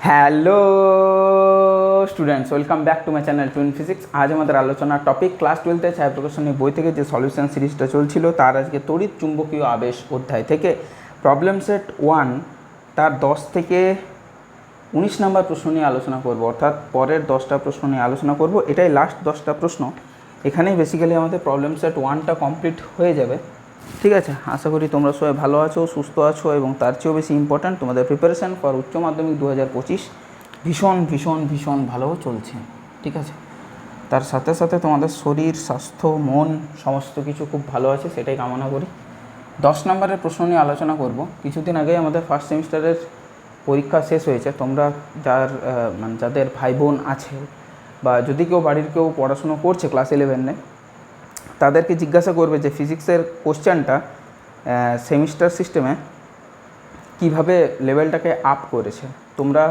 Hello students, welcome back to my channel twin physics. আজ আমাদের আলোচনার টপিক ক্লাস 12-এ ছায়াপ্রকাশনী বই থেকে যে সলিউশন সিরিজটা চলছিল তার আজকে তড়িৎ চুম্বকীয় আবেশ অধ্যায় থেকে প্রবলেম সেট 1 তার 10 থেকে 19 নম্বর প্রশ্ন নিয়ে আলোচনা করব, অর্থাৎ পরের 10টা প্রশ্ন নিয়ে আলোচনা করব। এটাই লাস্ট 10টা প্রশ্ন। এখানেই বেসিক্যালি আমাদের প্রবলেম সেট 1টা কমপ্লিট হয়ে যাবে। ঠিক আছে, আশা করি তোমরা সবাই ভালো আছো, সুস্থ আছো এবং তার চেয়েও বেশি ইম্পর্ট্যান্ট তোমাদের প্রিপারেশান ফর উচ্চ মাধ্যমিক 2025 ভীষণ ভীষণ ভীষণ ভালো চলছে। ঠিক আছে, তার সাথে সাথে তোমাদের শরীর, স্বাস্থ্য, মন সমস্ত কিছু খুব ভালো আছে, সেটাই কামনা করি। 10 নম্বরের প্রশ্ন নিয়ে আলোচনা করব। কিছুদিন আগেই আমাদের ফার্স্ট সেমিস্টারের পরীক্ষা শেষ হয়েছে। তোমরা যাদের ভাই বোন আছে বা যদি কেউ বাড়ির কেউ পড়াশুনো করছে ক্লাস 11-এ, তাদেরকে জিজ্ঞাসা করবে যে ফিজিক্সের কোশ্চেনটা সেমিস্টার সিস্টেমে কিভাবে লেভেলটাকে আপ করেছে। তোমরা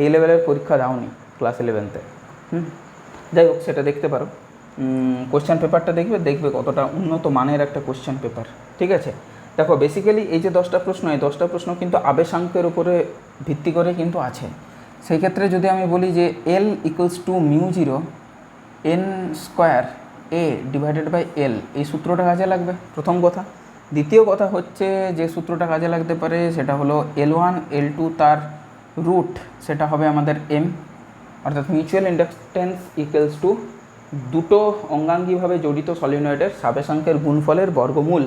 এই লেভেলের পরীক্ষা দাওনি ক্লাস 11-তে, যাই হোক সেটা দেখতে পারো। কোশ্চেন পেপারটা দেখবে কতটা উন্নত মানের একটা কোশ্চেন পেপার। ঠিক আছে, দেখো বেসিক্যালি এই যে 10টা প্রশ্ন, এই 10টা প্রশ্ন কিন্তু আবেশাঙ্কের উপরে ভিত্তি করে কিন্তু আছে। সেই ক্ষেত্রে যদি আমি বলি যে L = μ0 n² a divided by l, এই সূত্রটা কাজে লাগবে প্রথম কথা। দ্বিতীয় কথা হচ্ছে যে সূত্রটা কাজে লাগতে পারে সেটা হলো L1 L2 তার রুট, সেটা হবে আমাদের m, অর্থাৎ মিউচুয়াল ইন্ডাকটেন্স ইকুয়ালস টু দুটো অঙ্গাঙ্গিভাবে জড়িত সলিনয়েডের সাবেশাঙ্কের গুণফলের বর্গমূল,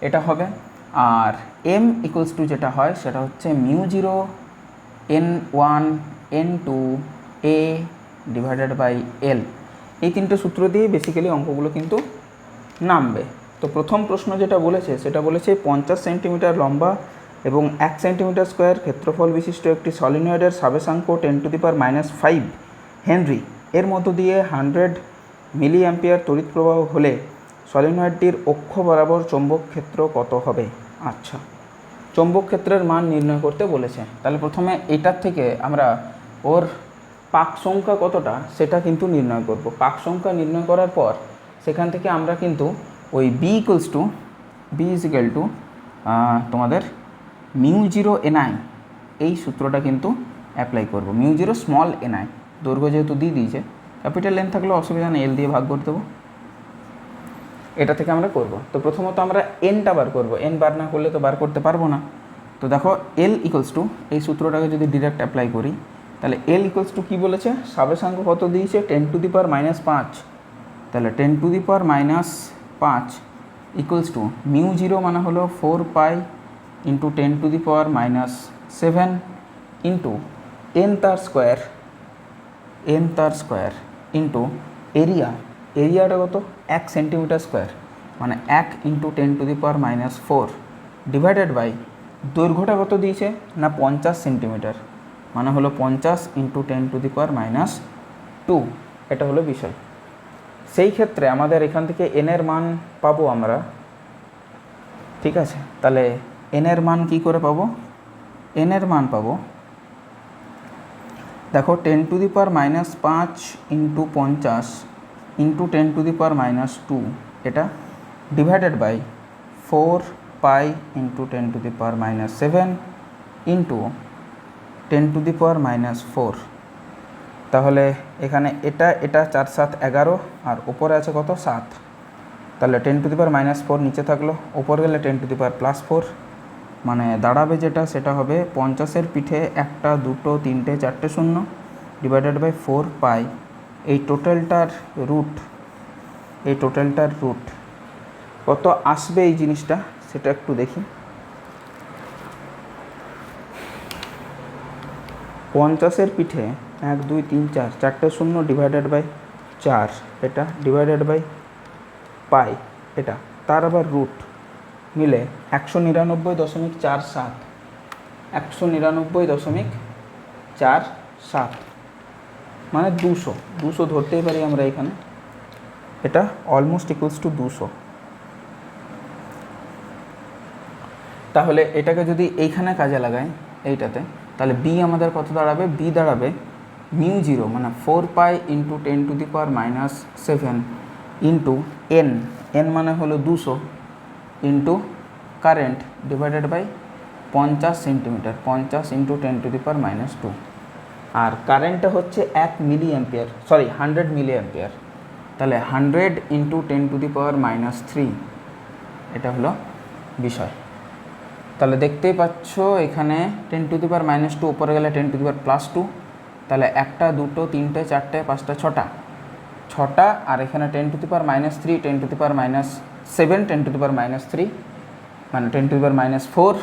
এটা হবে। আর m = যেটা হয় সেটা হচ্ছে μ0 n1 n2 a divided by l. এই তিনটে সূত্র দিয়ে বেসিক্যালি অঙ্কগুলো কিন্তু নামবে। তো প্রথম প্রশ্ন যেটা বলেছে সেটা বলেছে 50 সেন্টিমিটার লম্বা এবং 1 সেন্টিমিটার স্কোয়ার ক্ষেত্রফল বিশিষ্ট একটি সলিনয়েডের সাবেশাঙ্ক 10⁻⁵ হেনরি এর মধ্য দিয়ে 100 মিলি অ্যাম্পিয়ার তড়িৎ প্রবাহ হলে সলিনয়েডটির অক্ষ বরাবর চৌম্বক ক্ষেত্র কত হবে। আচ্ছা, চৌম্বক ক্ষেত্রের মান নির্ণয় করতে বলেছে। তাহলে প্রথমে এটার থেকে আমরা ওর পাক সংখ্যা কতটা সেটা কিন্তু নির্ণয় করব। পাক সংখ্যা নির্ণয় করার পর সেখান থেকে আমরা কিন্তু ওই b = তোমাদের μ0 ni এই সূত্রটা কিন্তু অ্যাপ্লাই করব। μ0 স্মল ni, দৈর্ঘ্য যেহেতু দিয়ে দিয়েছে, ক্যাপিটাল N থাকলে অসুবিধা নেই, L দিয়ে ভাগ করে দেবো। এটা থেকে আমরা করব। তো প্রথমত আমরা nটা বার করব, n বার না করলে তো বার করতে পারবো না। তো দেখো L = এই সূত্রটাকে যদি ডিরেক্ট অ্যাপ্লাই করি তাহলে L = কী বলেছে, সাবেশাঙ্ক কত দিয়েছে 10⁻⁵। তাহলে 10⁻⁵ μ0 মানে হলো 4π × 10⁻⁷ ইন্টু n তার স্কোয়ার ইন্টু এরিয়াটা কত 1 সেন্টিমিটার স্কোয়ার, মানে 1 × 10⁻⁴ ডিভাইডেড বাই দৈর্ঘ্যটা কত দিয়েছে না 50 সেন্টিমিটার, মানে হলো 50 × 10⁻²। এটা হলো বিষয়। সেই ক্ষেত্রে আমাদের এখান থেকে n এর মান পাবো আমরা। ঠিক আছে, তাহলে n এর মান কী করে পাবো? n এর মান পাবো, দেখো 10⁻⁵ × 50 × 10⁻², এটা ডিভাইডেড বাই 4π × 10⁻⁷ ইন্টু 10⁻⁴। তাহলে এখানে এটা 4 × 7 = 11 আর ওপরে আছে কত 7, তাহলে 10⁻⁴ নিচে থাকলো, ওপর গেলে 10⁻+4, মানে দাঁড়াবে যেটা সেটা হবে 50-এর পিঠে 1 2 3 4 শূন্য ডিভাইডেড বাই 4π। এই টোটালটার রুট কত আসবে এই জিনিসটা সেটা একটু দেখি। 50-এর পিঠে 1 2 3 4 4টে শূন্য ডিভাইডেড বাই 4, এটা ডিভাইডেড বাই পাই, এটা তার আবার রুট মিলে 199.47, 199.47 মানে 200 ধরতেই পারি আমরা এখানে। এটা অলমোস্ট ইকুয়ালস টু 200। তাহলে এটাকে যদি এইখানে কাজে লাগাই এইটাতে, তাহলে b আমাদের কত দাঁড়াবে? b দাঁড়াবে μ0 মানে 4π × 10⁻⁷ ইন্টু n মানে হলো 200 into current divided by 50 centimetre, 50 × 10⁻²। আর কারেন্টটা হচ্ছে 1 milli ampere, sorry 100 milli ampere. তাহলে 100 ইন্টু 10⁻³ এটা হলো বিষয়। তাহলে দেখতেই পাচ্ছ এখানে 10⁻² উপরে গেলে 10⁻+2, তাহলে 1টা 2টো 3টে 4টে 5টা 6টা, আর এখানে 10⁻³ 10⁻7 10⁻³ মানে 10⁻4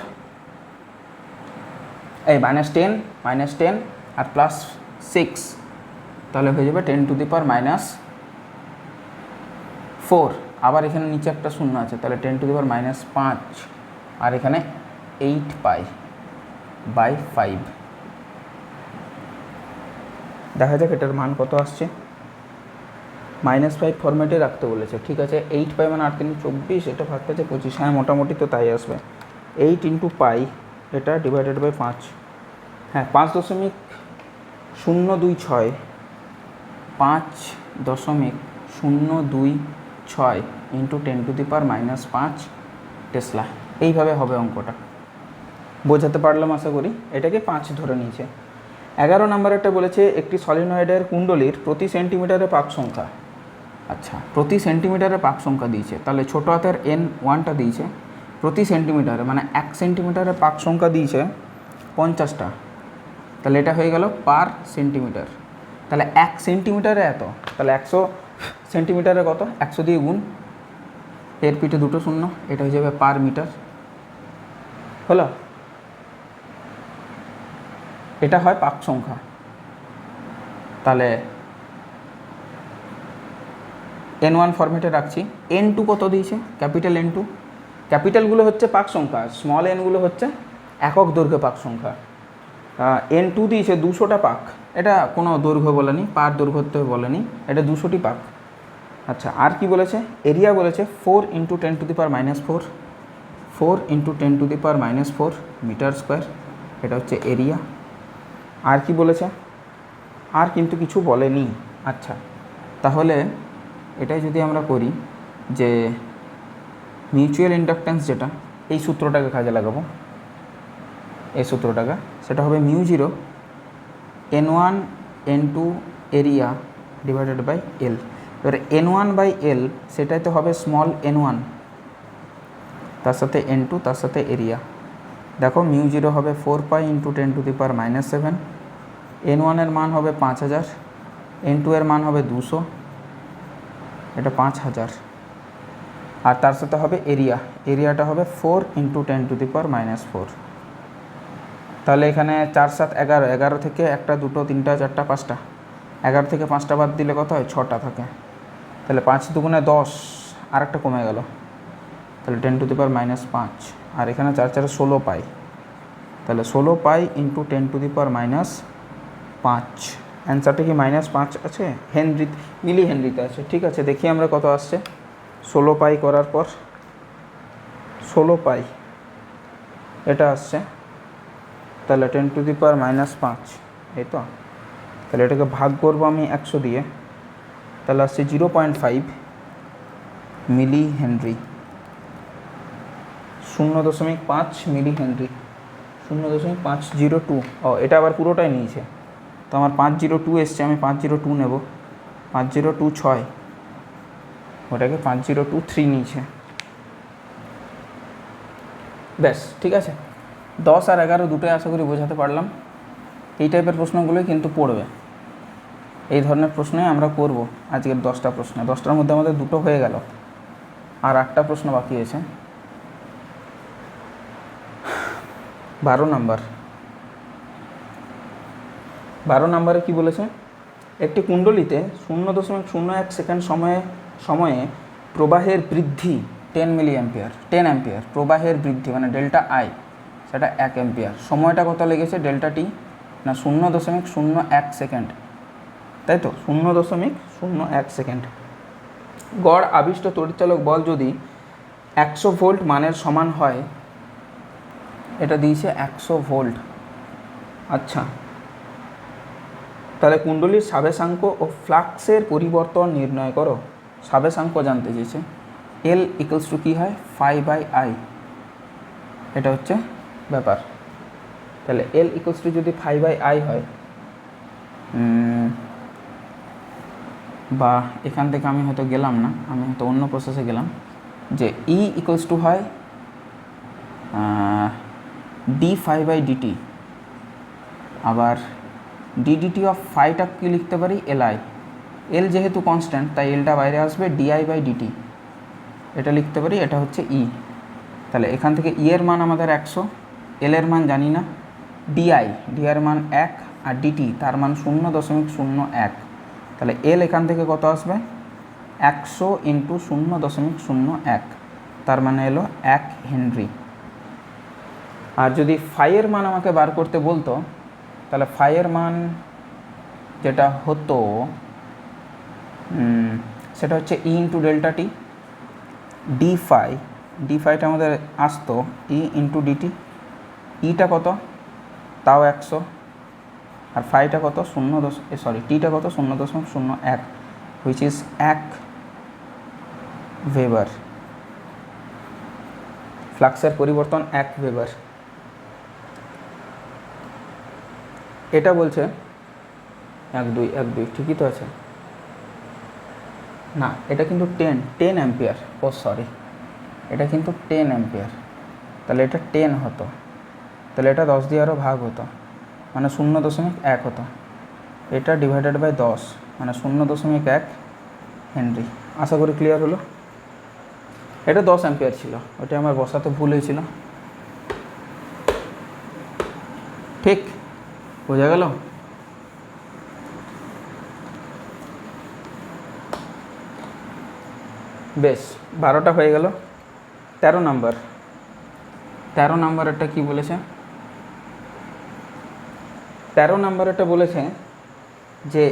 এই -10 আর +6, তাহলে হয়ে যাবে 10⁻4। আবার এখানে নিচে একটা শূন্য আছে, তাহলে 10⁻5, আর এখানে 8π/5। দেখা যাক এটার মান কত আসছে। -5 ফরম্যাটে রাখতে বলেছে, ঠিক আছে। 8π মানে 8 × 24, এটা ভাগ আছে 25, হ্যাঁ মোটামুটি তো তাই আসবে। 8 × π এটা /5, হ্যাঁ 5.026 5.026 ইন্টু 10⁻5 টেসলা। এইভাবে হবে অঙ্কটা, বোঝাতে পারলাম আশা করি। এটাকে 5 ধরে নিয়েছে। 11 নম্বরেরটা বলেছে একটি সলিনয়েডের কুণ্ডলীর প্রতি সেন্টিমিটারে পাক সংখ্যা। আচ্ছা, প্রতি সেন্টিমিটারে পাক সংখ্যা দিয়েছে, তাহলে ছোটো হাতের N1টা দিয়েছে, প্রতি সেন্টিমিটারে মানে 1 সেন্টিমিটারে পাক সংখ্যা দিয়েছে 50টা, তাহলে এটা হয়ে গেল পার সেন্টিমিটার। তাহলে 1 সেন্টিমিটারে এত, তাহলে 100 সেন্টিমিটারে কত, 100 দিয়ে গুণ, এর পিঠে 2টো শূন্য, এটা হয়ে যাবে পার মিটার। হলো, এটা হয় পাক সংখ্যা। তাহলে N1 ফরম্যাটে রাখছি। N2 কত দিয়েছে, ক্যাপিটাল N2, ক্যাপিটালগুলো হচ্ছে পাক সংখ্যা, স্মল এনগুলো হচ্ছে একক দৈর্ঘ্য পাক সংখ্যা। N2 দিয়েছে 200টা পাক, এটা কোনো দৈর্ঘ্য বলেনি, পার দৈর্ঘ্য বলেনি, এটা 200টি পাক। আচ্ছা, আর কি বলেছে, এরিয়া বলেছে 4 × 10⁻⁴, 4 × 10⁻⁴ মিটার স্কোয়ার, এটা হচ্ছে এরিয়া। আর কি বলেছে, আর কিন্তু কিছু বলেনি। আচ্ছা, তাহলে এটাই যদি আমরা করি যে মিউচুয়াল ইন্ডাকট্যান্স, যেটা এই সূত্রটাকে কাজে লাগাবো, এই সূত্রটাকে, সেটা হবে μ0 N1 N2 এরিয়া /L। এবার N1/L সেটাই তো হবে স্মল n1, তার সাথে N2, তার সাথে এরিয়া। দেখো μ0 হবে 4π × 10⁻⁷, N1 এর মান হবে 5000, N2 এর মান হবে 200, এটা 5000, আর তার সাথে হবে এরিয়া, এরিয়াটা হবে 4 × 10⁻⁴। তাহলে এখানে 4 7 11, 11 থেকে 1টা 2টো 3টা 4টা 5টা, 11 থেকে 5টা বাদ দিলে কত হয়, 6টা থাকে। তাহলে 5 দুগুণে 10, আর একটা কমে গেল, তাহলে 10⁻5, আর এখানে 4 4 16π, তাহলে 16π × 10⁻5। অ্যান্সারটা কি -5 আছে, হেনরি মিলি হেনরিতে আছে। ঠিক আছে, দেখি আমরা কত আসছে। 16π করার পর 16π এটা আসছে, তাহলে 10⁻5, এই তো। তাহলে এটাকে ভাগ করবো আমি 100 দিয়ে, তাহলে আসছে 0.5 মিলি হেনরি, 0.5 মিলি হেনরি, 0.502। ও, এটা আবার পুরোটাই নিয়েছে, তো আমার 502 এসছে, আমি 502 নেব, 5026, ওটাকে 5023 নিয়েছে। ব্যাস, ঠিক আছে। 10 আর 11 দুটোই আশা করি বোঝাতে পারলাম। এই টাইপের প্রশ্নগুলোই কিন্তু পড়বে, এই ধরনের প্রশ্নই আমরা করব আজকের 10টা প্রশ্ন। 10টার মধ্যে আমাদের 2টো হয়ে গেল, আর 8টা প্রশ্ন বাকি আছে। 12 নাম্বার, 12 নাম্বারে কী বলেছে, একটি কুণ্ডলিতে 0.01 সেকেন্ড সময়ে প্রবাহের বৃদ্ধি 10 মিলি অ্যাম্পিয়ার, 10 অ্যাম্পিয়ার প্রবাহের বৃদ্ধি মানে ডেল্টা আই, সেটা 1 অ্যাম্পিয়ার। সময়টা কত লেগেছে ডেল্টা টি, না 0.01 সেকেন্ড, তাই তো, 0.01 সেকেন্ড। গড় আবিষ্ট তড়িৎচালক বল যদি 100 ভোল্ট মানের সমান হয়, এটা দিয়েছে 100 ভোল্ট। আচ্ছা, তাহলে কুণ্ডলীর সাবেশাঙ্ক ও ফ্লাক্সের পরিবর্তন নির্ণয় করো। সাবেশাঙ্ক জানতে চেয়েছে, L = কী হয়, φ/I, এটা হচ্ছে ব্যাপার। তাহলে L = যদি φ/I হয়, বা এখান থেকে আমি হয়তো গেলাম না, আমি হয়তো অন্য প্রসেসে গেলাম, যে ই ইকুয়ালস টু হয় d∅/dt, আবার ddt অফ ফাইটা কি লিখতে পারি li, এল যেহেতু কনস্ট্যান্ট তাই এলটা বাইরে আসবে, di/dt এটা লিখতে পারি, এটা হচ্ছে ই। তাহলে এখান থেকে ই এর মান আমাদের 100, এল এর মান জানি না, ডি এর মান 1 আর ডিটি তার মান 0.01, তাহলে এল এখান থেকে কত আসবে 100 ইন্টু 0.01, তার মানে এলো 1 হেনরি। আর যদি ফাইয়ের মান আমাকে বার করতে বলতো তাহলে ফাইয়ের মান যেটা হতো সেটা হচ্ছে ই ইন্টু ডেল্টা টি, ডি ফাইটা আমাদের আসতো ই ইন্টু ডিটি, ইটা কত তাও 100, আর ফাইটা কত টিটা কত 0.01, হুইচ ইজ 1 ওয়েবার। ফ্লাক্সের পরিবর্তন 1 ওয়েবার। এটা বলছে 1 2 ঠিকই তো আছে না, এটা কিন্তু 10 অ্যাম্পিয়ার, ও সরি এটা কিন্তু 10 অ্যাম্পিয়ার, তাহলে এটা 10 হতো, তাহলে এটা 10 দিয়ে আরও ভাগ হতো, মানে 0.1 হতো, এটা ডিভাইডেড বাই 10 মানে 0.1 হেনরি। আশা করি ক্লিয়ার হলো। এটা 10 অ্যাম্পিয়ার ছিল, ওটা আমার বসাতে ভুল হয়েছিল, ঠিক বোঝা গেল। বেশ, 12টা হয়ে গেল। 13 নাম্বারেরটা কি বলেছে? 13 নাম্বারেরটা বলেছে যে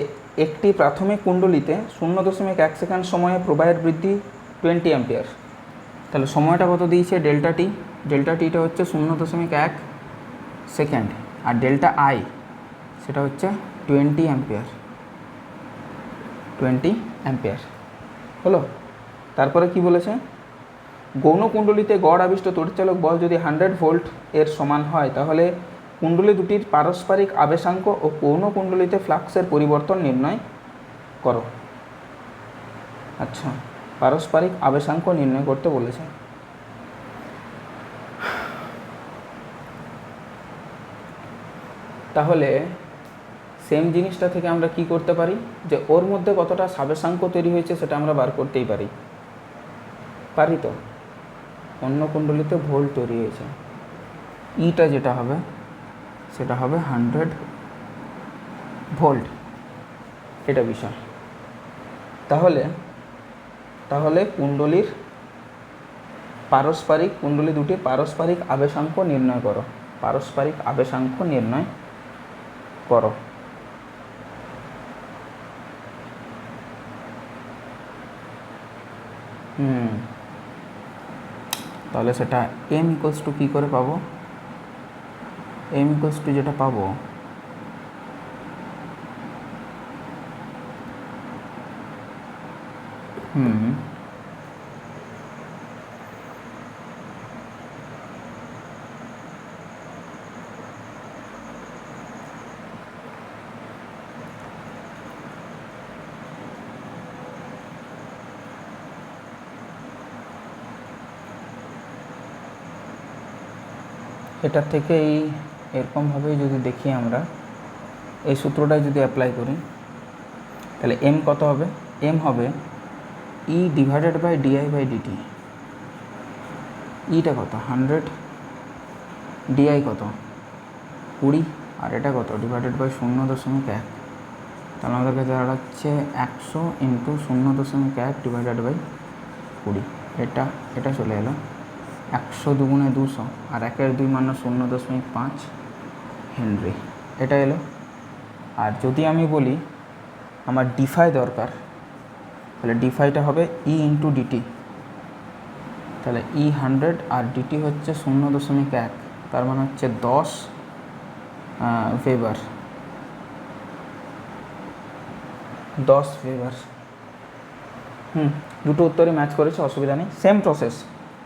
একটি প্রাথমিক কুণ্ডলিতে 0.1 সেকেন্ড সময়ে প্রবাহের বৃদ্ধি 20 অ্যাম্পিয়ার। তাহলে সময়টা কত দিয়েছে? ডেল্টা টিটা হচ্ছে 0.1 সেকেন্ড, আর ডেল্টা আই সেটা হচ্ছে 20 অ্যাম্পিয়ার হলো। তারপরে কি বলেছে? গৌণ কুণ্ডলিতে গড় আবিষ্ট তড়িৎচালক বল যদি 100 ভোল্ট এর সমান হয় তাহলে কুণ্ডলী দুটির পারস্পরিক আবেশাঙ্ক ও গৌণ কুণ্ডলিতে ফ্লাক্সের পরিবর্তন নির্ণয় করো। আচ্ছা, পারস্পরিক আবেশাঙ্ক নির্ণয় করতে বলেছে। তাহলে সেম জিনিসটা থেকে আমরা কি করতে পারি, যে ওর মধ্যে কতটা সাবেশাঙ্ক তৈরি হয়েছে সেটা আমরা বার করতেই পারি তো। অন্য কুণ্ডলিতে ভোল্ট তৈরি হয়েছে, ইটা যেটা হবে সেটা হবে 100 ভোল্ট, এটা বিষয়। তাহলে কুণ্ডলী দুটির পারস্পরিক আবেশাঙ্ক নির্ণয় করো। তাহলে সেটা এম ইকুয়ালস টু কী করে পাবো? এম ইকুয়ালস টু যেটা পাবো এটার থেকেই এরকমভাবেই যদি দেখি আমরা, এই সূত্রটাই যদি অ্যাপ্লাই করি তাহলে এম কত হবে? এম হবে ই ডিভাইডেড বাই di/dt। ইটা কত? 100, ডিআই কত? 20, আর এটা কত? ডিভাইডেড বাই 0.1, তাহলে আমাদের কাছে দাঁড়াচ্ছে 100 ইন্টু 0.1 ডিভাইডেড বাই 20। এটা চলে এলো 100 দুগুণে 200, আর 1 2 মানে 0.5 হেনরি, এটা এলো। আর যদি আমি বলি আমার ডিফাই দরকার, তাহলে ডিফাইটা হবে ই ইন্টু ডিটি, তাহলে ই 100 আর ডিটি হচ্ছে 0.1, তার মানে হচ্ছে 10 ওয়েবার। দুটো উত্তরই ম্যাচ করেছে, অসুবিধা নেই, সেম প্রসেস,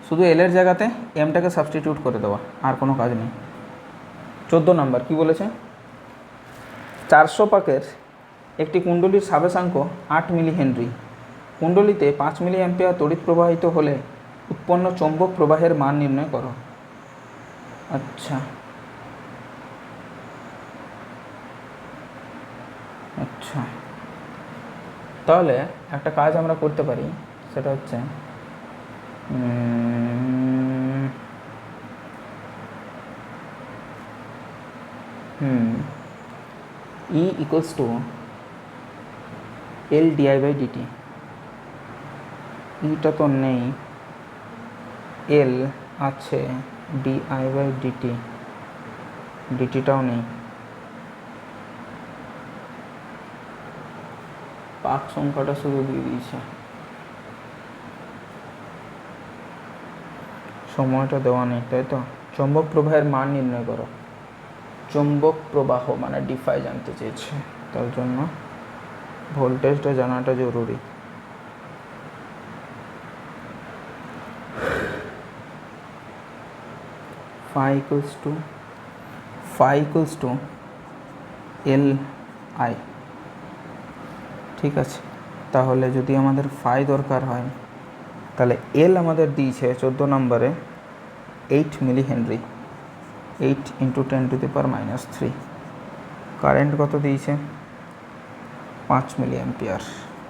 শুধু এলের জায়গাতে এমটাকে সাবস্টিটিউট করে দেওয়া, আর কোনো কাজ নেই। 14 নাম্বার কি বলেছে? 400 পাকের একটি কুণ্ডলীর সাবেশাঙ্ক 8 মিলি হেনরি। কুণ্ডলীতে 5 মিলি অ্যাম্পিয়ার তড়িৎ প্রবাহিত হলে উৎপন্ন চৌম্বক প্রবাহের মান নির্ণয় করো। আচ্ছা আচ্ছা, তাহলে একটা কাজ আমরা করতে পারি, সেটা হচ্ছে E equals to L di by dt। ইটা তো নেই, L আছে, di by dt, dt-টাও নেই। পাক সংখ্যাটা শুধু দিয়ে দিয়েছে, সময়টা দেওয়া নেই, তাই তো। চৌম্বক প্রবাহের মান নির্ণয় করো। চৌম্বক প্রবাহ মানে ডিফাই জানতে চেয়েছে, তার জন্য ভোল্টেজটা জানাটা জরুরি। phi equals to L I, ঠিক আছে। তাহলে যদি আমাদের ফাই দরকার হয়, তাহলে এল আমাদের দিয়েছে 14 নম্বরে 8 মিলি হেনরি, 8 × 10⁻³ কারেন্ট কত দিয়েছে? 5 মিলি অ্যাম্পিয়ার,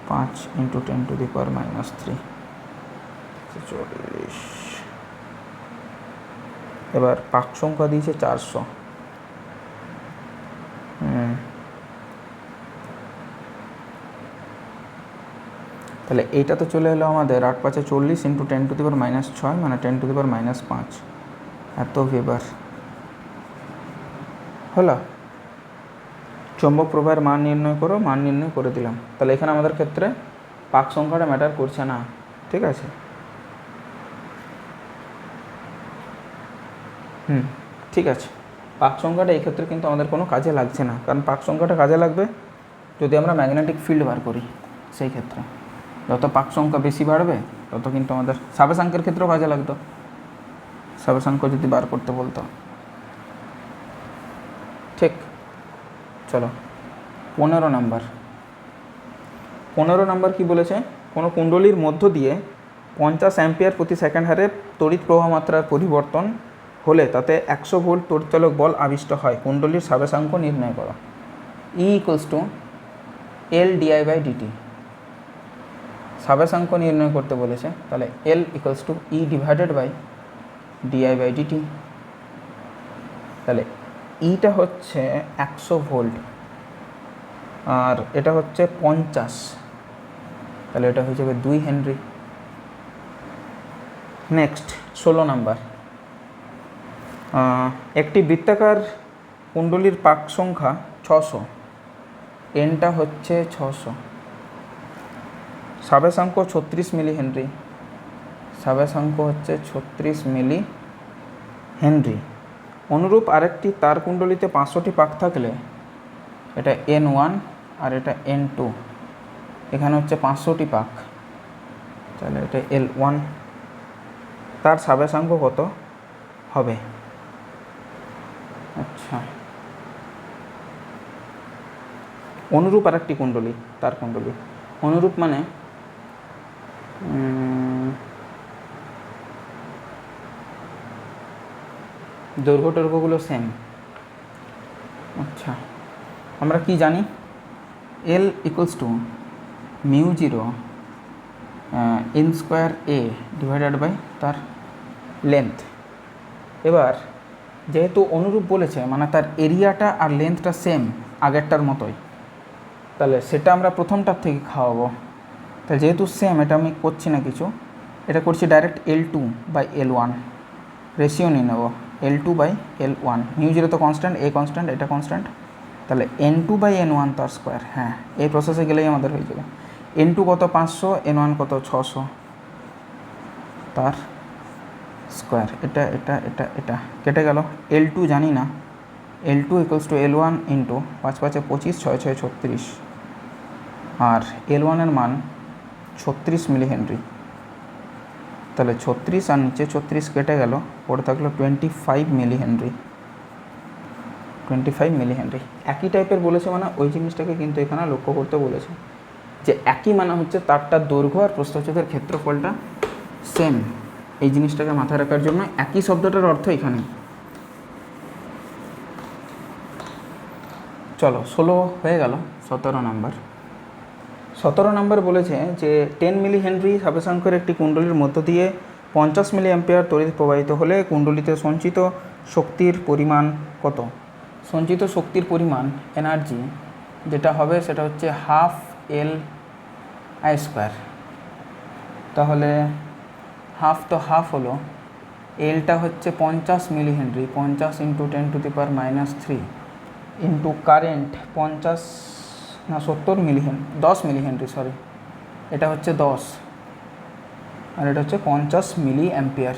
5 × 10⁻³ 40। এবার পাক সংখ্যা দিয়েছে 400। তাহলে এইটা তো চলে এলো আমাদের 8 × 5 = 40 × 10⁻⁶ মানে 10⁻৫ এত ভেবার হলো। চৌম্বক প্রবাহের মান নির্ণয় করো, মান নির্ণয় করে দিলাম। তাহলে এখানে আমাদের ক্ষেত্রে পাক সংখ্যাটা ম্যাটার করছে না, ঠিক আছে। ঠিক আছে, পাক সংখ্যাটা এই ক্ষেত্রে কিন্তু আমাদের কোনো কাজে লাগছে না, কারণ পাক সংখ্যাটা কাজে লাগবে যদি আমরা ম্যাগনেটিক ফিল্ড বার করি। সেই ক্ষেত্রে যত পাক সংখ্যা বেশি বাড়বে তত কিন্তু আমাদের সাবেশাঙ্কের ক্ষেত্রেও কাজে লাগতো, সাবেশাঙ্ক যদি বার করতে বলতো। ঠিক, চলো 15 নাম্বার। 15 নাম্বার কি বলেছে? কোনো কুণ্ডলীর মধ্য দিয়ে 50 অ্যাম্পিয়ার প্রতি সেকেন্ড হারে তড়িৎ প্রবাহ মাত্রার পরিবর্তন হলে তাতে 100 ভোল্ট তড়িৎচালক বল আবিষ্ট হয়। কুণ্ডলীর সাবেশাঙ্ক নির্ণয় করো। E = L di by dt। সাবেশাঙ্ক নির্ণয় করতে বলেছে, তাহলে L = E divided by di by dt। তাহলে ইটা হচ্ছে 100 ভোল্ট আর এটা হচ্ছে 50, তাহলে এটা হয়ে যাবে 2 হেনরি। Next 16 number. একটি বৃত্তাকার কুণ্ডলীর পাক সংখ্যা 600, এনটা হচ্ছে 600, সাবেশাঙ্ক 36 মিলি হেনরি, সাবেশাঙ্ক হচ্ছে 36 মিলি হেনরি। অনুরূপ আরেকটি তার কুণ্ডলীতে 500টি পাক থাকলে, এটা N1 আর এটা N2, এখানে হচ্ছে 500টি পাক, তাহলে এটা L1, তার সাবেশাঙ্ক কত হবে? আচ্ছা, অনুরূপ আরেকটি কুণ্ডলী, তার কুণ্ডলী, অনুরূপ মানে দৈর্ঘ্য টৈর্ঘ্যগুলো সেম। আচ্ছা, আমরা কি জানি? L = μ0 n² A divided by তার লেন্থ। এবার যেহেতু অনুরূপ বলেছে, মানে তার এরিয়াটা আর লেন্থটা সেম আগেরটার মতোই, তাহলে সেটা আমরা প্রথমটার থেকে খাওয়াবো। তাহলে যেহেতু সেম, এটা আমি করছি না কিছু, এটা করছি direct L2 by L1 ratio নিয়ে নেব। L2 বাই L1, μ0 তো কনস্ট্যান্ট, A কনস্ট্যান্ট, এটা কনস্ট্যান্ট, তাহলে N2 বাই N1 তার স্কোয়ার। হ্যাঁ, এই প্রসেসে গেলেই আমাদের হয়ে যাবে। N2 কত? 500, N1 কত? 600, তার স্কোয়ার। এটা এটা এটা এটা কেটে গেল। L2 জানি না, L2 = L1 × 5 × 5 = 25, 6 × 6 = 36, আর L1 এর মান 36 মিলি হেনরি। তাহলে 36 আর নিচে 36 কেটে গেল, পড়ে থাকলো 25 মিলি হেনরি। 25 মিলি হেনরি। একই টাইপের বলেছে মানে ওই জিনিসটাকে কিন্তু এখানে লক্ষ্য করতে বলেছে যে একই মানে হচ্ছে তারটার দৈর্ঘ্য আর প্রস্থচ্ছেদের ক্ষেত্রফলটা সেম। এই জিনিসটাকে মাথায় রাখার জন্য একই শব্দটার অর্থ এখানে। চলো 16 হয়ে গেল। 17 নম্বর বলেছে যে 10 মিলি হেনরি স্থাপাঙ্কের একটি কুণ্ডলীর মধ্য দিয়ে 50 মিলি অ্যাম্পিয়ার তড়িৎ প্রবাহিত হলে কুণ্ডলীতে সঞ্চিত শক্তির পরিমাণ কত? সঞ্চিত শক্তির পরিমাণ এনার্জি যেটা হবে সেটা হচ্ছে ½ L I²। তাহলে হাফ তো হাফ হলো, এলটা হচ্ছে 50 মিলি হেনরি, 50 × 10⁻³ ইন্টু কারেন্ট 70 মিলি হেনরি, 10 মিলি হেনরি, সরি এটা হচ্ছে 10 আর এটা হচ্ছে 50 মিলি অ্যাম্পিয়ার।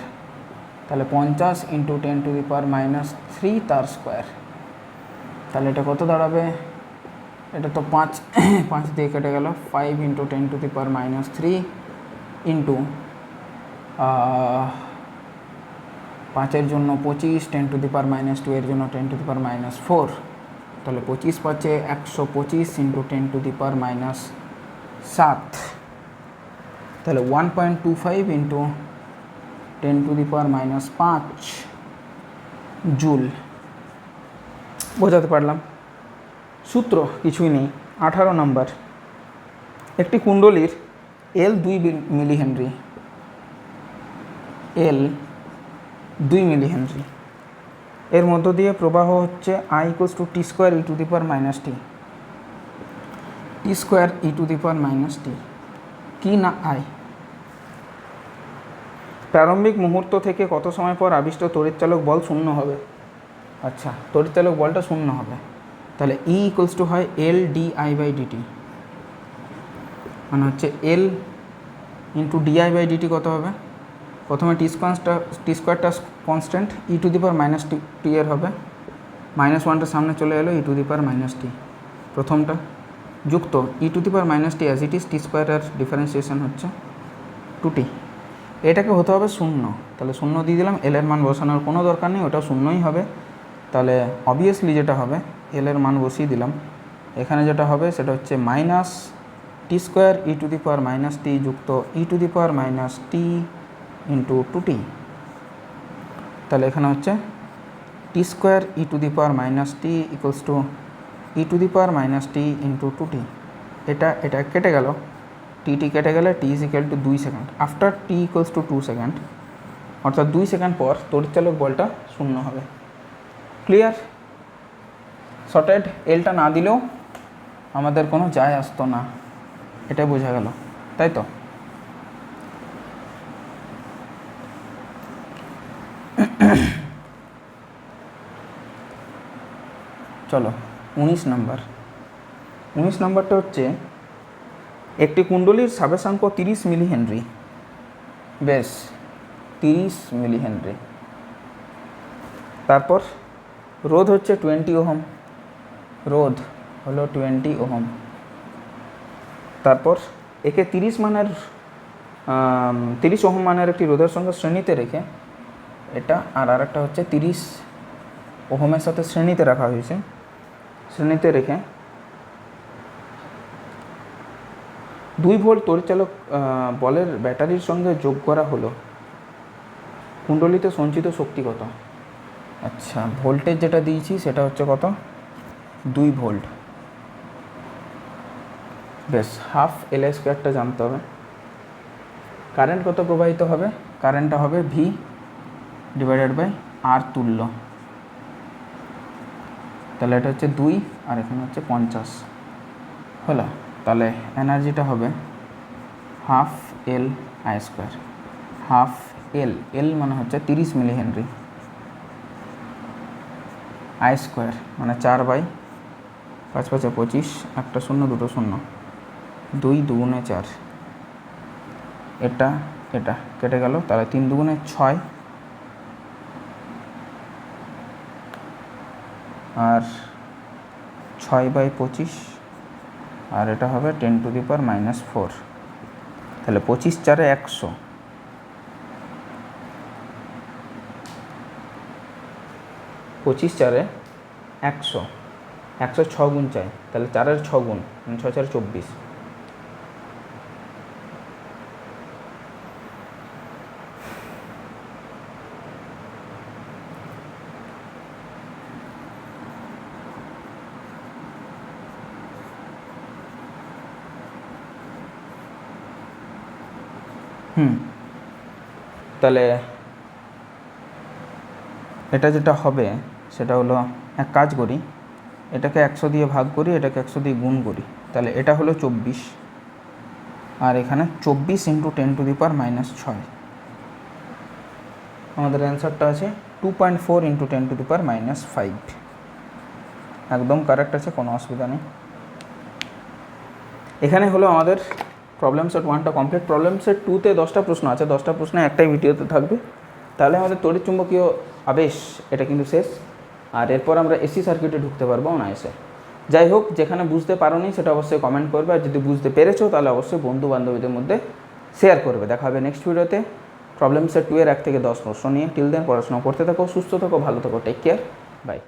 তাহলে 50 × 10⁻³ তার স্কোয়ার। তাহলে এটা কত দাঁড়াবে? এটা তো 5 দিয়ে কেটে গেল। 5 × 10⁻³ ইন্টু 5-এর জন্য 25, 10⁻² এর জন্য 10⁻⁴। তাহলে 25 5-এ 125 × 10⁻⁷। তাহলে 1.25 × 10⁻⁵ জুল। বোঝাতে পারলাম? সূত্র কিছুই নেই। 18 নম্বর, একটি কুণ্ডলীর L 2 মিলি হেনরি, L 2 মিলি হেনরি এর মধ্য দিয়ে প্রবাহ হচ্ছে I = T² e⁻t, T² e⁻t কি না I। প্রারম্ভিক মুহূর্ত থেকে কত সময় পর আবিষ্ট তড়িৎচালক বল শূন্য হবে? আচ্ছা, তড়িৎচালক বলটা শূন্য হবে। তাহলে E = হয় L/dI/dt, মানে হচ্ছে L × dI/dt কত হবে? প্রথমে T² কনস্ট্যান্ট, e⁻t এর হবে, -1টা সামনে চলে এলো, e⁻t প্রথমটা যুক্ত e⁻t as it is, T² এর ডিফারেন্সিয়েশন হচ্ছে 2t। এটাকে হতে হবে শূন্য, তাহলে শূন্য দিয়ে দিলাম। এল এর মান বসানোর কোনো দরকার নেই, ওটা শূন্যই হবে। তাহলে অবভিয়াসলি যেটা হবে, এল এর মান বসিয়ে দিলাম। এখানে যেটা হবে সেটা হচ্ছে -T² e⁻t যুক্ত e⁻t × 2t। তাহলে এখানে হচ্ছে T² e⁻t = e⁻t × 2t। এটা কেটে গেল, টি কেটে গেলে t = 2 second. After t = 2 second, অর্থাৎ 2 সেকেন্ড পর তড়িৎচালক বলটা শূন্য হবে। ক্লিয়ার? শর্টেড। এলটা না দিলেও আমাদের কোনো যায় আসতো না, এটা বোঝা গেল, তাই তো? চলো 19 নম্বরটা হচ্ছে একটি কুণ্ডলীর স্থাপাঙ্ক 30 মিলি হেনরি, বেশ 30 মিলি হেনরি। তারপর রোধ হচ্ছে 20 ওহম, রোধ হলো 20 ওহম। তারপর একে 30 ওহম মানের একটি রোধের সঙ্গে শ্রেণীতে রেখে, এটা আর একটা হচ্ছে 30 ওহমের সাথে শ্রেণীতে রাখা হয়েছে, শ্রেণীতে রেখে 2 ভোল্ট তড়িৎচালক বলের ব্যাটারির সঙ্গে যোগ করা হলো। কুণ্ডলীতে সঞ্চিত শক্তি কত? আচ্ছা, ভোল্টেজ যেটা দিয়েছি সেটা হচ্ছে কত? 2 ভোল্ট। বেশ, ½ L² জানতে হবে। কারেন্ট কত প্রবাহিত হবে? কারেন্টটা হবে V/R তুল্য। তাহলে এটা হচ্ছে 2 আর এখানে হচ্ছে 50 হলো। তাহলে এনার্জিটা হবে ½ L/I²। L মানে হচ্ছে 30 মিলি হেনরি, I² মানে 4/5 5 5 25, একটা শূন্য দুটো শূন্য, 2 2 4। এটা কেটে গেল, তাহলে 3 2 6 আর 6/25, আর এটা হবে 10⁻⁴। তাহলে 25 4 100, 25 4 100, 106 গুণ চাই, তাহলে 4-এর 6 গুণ, 6-4 24। তাহলে এটা যেটা হবে সেটা হলো, এক কাজ করি, এটাকে 100 দিয়ে ভাগ করি, এটাকে 100 দিয়ে গুণ করি, তাহলে এটা হলো 24, আর এখানে 24 × 10⁻⁻6। আমাদের অ্যান্সারটা আছে 2.4 × 10⁻⁻5। একদম কারেক্ট আছে, কোনো অসুবিধা নেই। এখানে হলো আমাদের প্রবলেম সেট 1টা কমপ্লিট। প্রবলেম সেট 2তে 10টা প্রশ্ন আছে, 10টা প্রশ্ন একটাই ভিডিওতে থাকবে। তাহলে আমাদের তড়িৎচুম্বকীয় আবেশ এটা কিন্তু শেষ, আর এরপর আমরা এসি সার্কিটে ঢুকতে পারবো অনায়াসে। যাই হোক, যেখানে বুঝতে পারোনি সেটা অবশ্যই কমেন্ট করবে, আর যদি বুঝতে পেরেছো তাহলে অবশ্যই বন্ধু বান্ধবীদের মধ্যে শেয়ার করবে। দেখা হবে নেক্সট ভিডিওতে প্রবলেম সেট 2 এর 1 থেকে 10 প্রশ্ন নিয়ে। টিল দেন পড়াশোনা করতে থাকো, সুস্থ থাকো, ভালো থাকো, টেক কেয়ার, বাই।